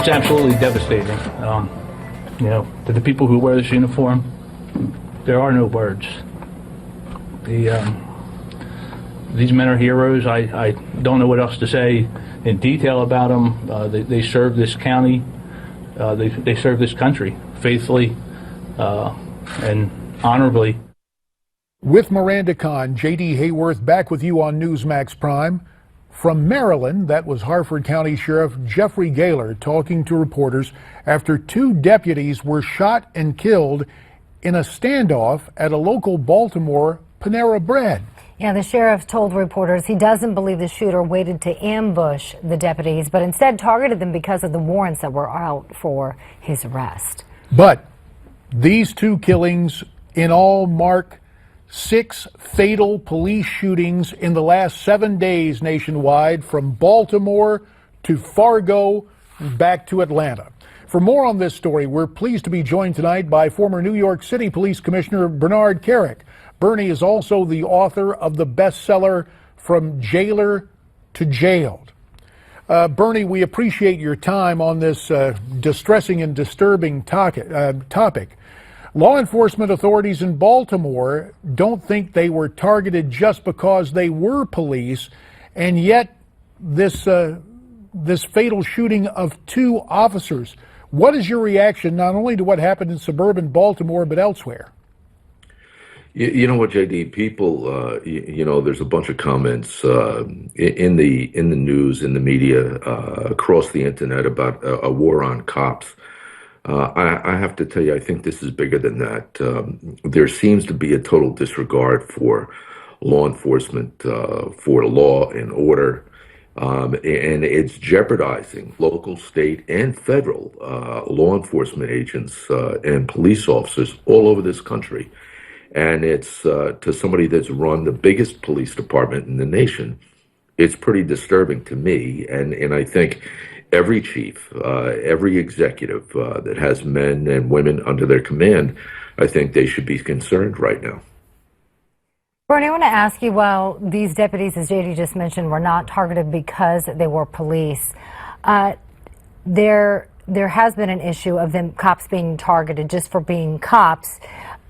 It's absolutely devastating. To the people who wear this uniform, there are no words. These men are heroes. I don't know what else to say in detail about them. They serve this county. They serve this country faithfully and honorably. With Miranda Kahn, J.D. Hayworth back with you on Newsmax Prime. From Maryland, that was Harford County Sheriff Jeffrey Gaylor talking to reporters after 2 deputies were shot and killed in a standoff at a local Baltimore Panera Bread. Yeah, the sheriff told reporters he doesn't believe the shooter waited to ambush the deputies, but instead targeted them because of the warrants that were out for his arrest. But these 2 killings in all mark 6 fatal police shootings in the last 7 days nationwide, from Baltimore to Fargo back to Atlanta. For more on this story, we're pleased to be joined tonight by former New York City Police Commissioner Bernard Kerik. Bernie is also the author of the bestseller From Jailer to Jailed. Bernie, we appreciate your time on this distressing and disturbing topic. Law enforcement authorities in Baltimore don't think they were targeted just because they were police, and yet this fatal shooting of 2 officers. What is your reaction not only to what happened in suburban Baltimore but elsewhere? You know what, JD? People, there's a bunch of comments in the news, in the media, across the internet about a war on cops. I have to tell you, I think this is bigger than that. There seems to be a total disregard for law enforcement, for law and order, and it's jeopardizing local, state, and federal law enforcement agents and police officers all over this country. And it's to somebody that's run the biggest police department in the nation, it's pretty disturbing to me. And I think every chief, every executive that has men and women under their command, I think they should be concerned right now. Bernie, I want to ask you, while these deputies, as JD just mentioned, were not targeted because they were police, there has been an issue of them cops being targeted just for being cops.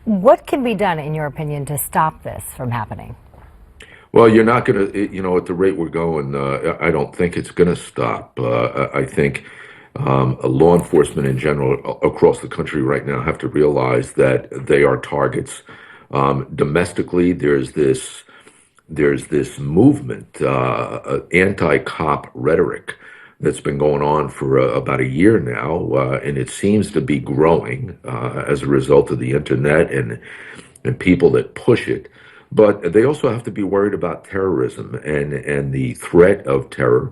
What can be done, in your opinion, to stop this from happening? Well, you're not going to, at the rate we're going, I don't think it's going to stop. I think law enforcement in general across the country right now have to realize that they are targets. Domestically, there's this movement, anti-cop rhetoric that's been going on for about a year now, and it seems to be growing as a result of the internet and people that push it. But they also have to be worried about terrorism and the threat of terror.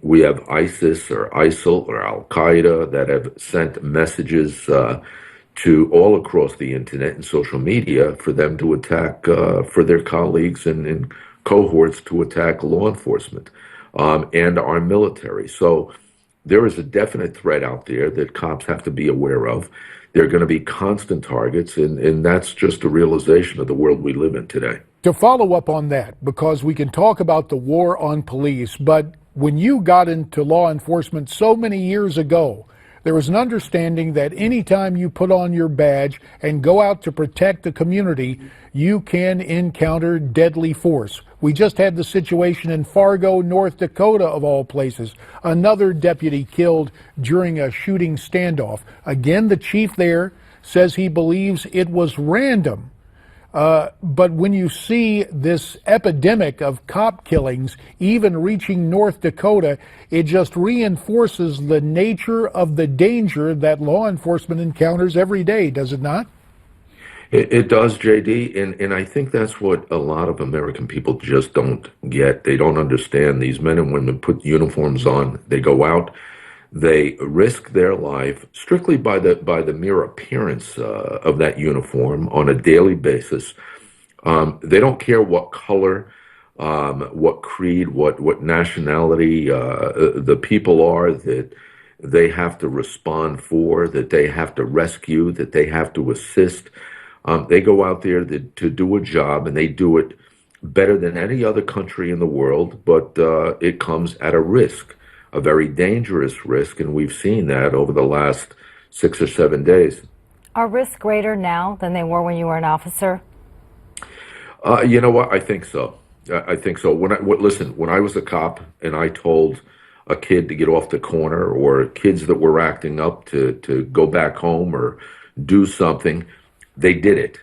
We have ISIS or ISIL or Al Qaeda that have sent messages to all across the internet and social media for them to attack, for their colleagues and cohorts to attack law enforcement and our military. So there is a definite threat out there that cops have to be aware of. They're going to be constant targets, and that's just a realization of the world we live in today. To follow up on that, because we can talk about the war on police, but when you got into law enforcement so many years ago, there was an understanding that anytime you put on your badge and go out to protect the community, you can encounter deadly force. We just had the situation in Fargo, North Dakota, of all places. Another deputy killed during a shooting standoff. Again, the chief there says he believes it was random. But when you see this epidemic of cop killings, even reaching North Dakota, it just reinforces the nature of the danger that law enforcement encounters every day, does it not? It does, JD, and I think that's what a lot of American people just don't get. They don't understand. These men and women put uniforms on, they go out, they risk their life strictly by the mere appearance of that uniform on a daily basis. They don't care what color, what creed, what nationality the people are that they have to respond for, that they have to rescue, that they have to assist. They go out there to do a job, and they do it better than any other country in the world, but it comes at a risk. a very dangerous risk, and we've seen that over the last 6 or 7 days. Are risks greater now than they were when you were an officer? You know what? I think so. I think so. Listen, when I was a cop and I told a kid to get off the corner, or kids that were acting up to go back home or do something, they did it.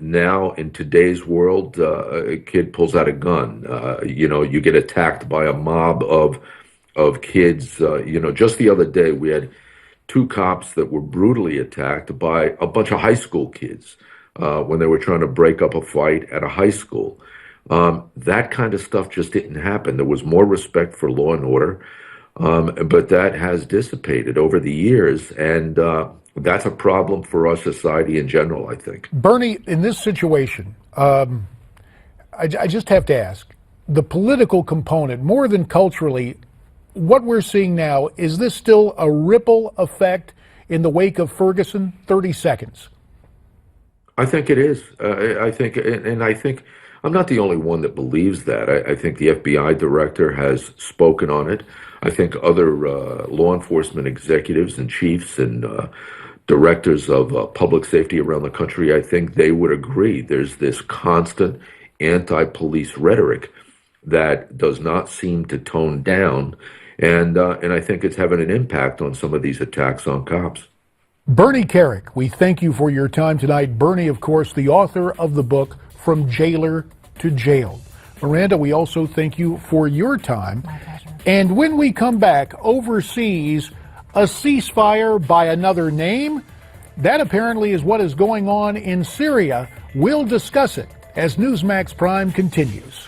Now, in today's world, a kid pulls out a gun. You get attacked by a mob of kids. Just the other day, we had 2 cops that were brutally attacked by a bunch of high school kids when they were trying to break up a fight at a high school. That kind of stuff just didn't happen. There was more respect for law and order, but that has dissipated over the years, and that's a problem for our society in general, I think. Bernie, in this situation, I just have to ask, the political component, more than culturally, what we're seeing now, is this still a ripple effect in the wake of Ferguson? 30 seconds. I think it is. I think I'm not the only one that believes that. I think the FBI director has spoken on it. I think other law enforcement executives and chiefs and directors of public safety around the country, I think they would agree. There's this constant anti-police rhetoric that does not seem to tone down, and I think it's having an impact on some of these attacks on cops. Bernie Kerik, we thank you for your time tonight. Bernie, of course, the author of the book, From Jailer to Jailed. Miranda, we also thank you for your time. My pleasure. And when we come back, overseas, a ceasefire by another name? That apparently is what is going on in Syria. We'll discuss it as Newsmax Prime continues.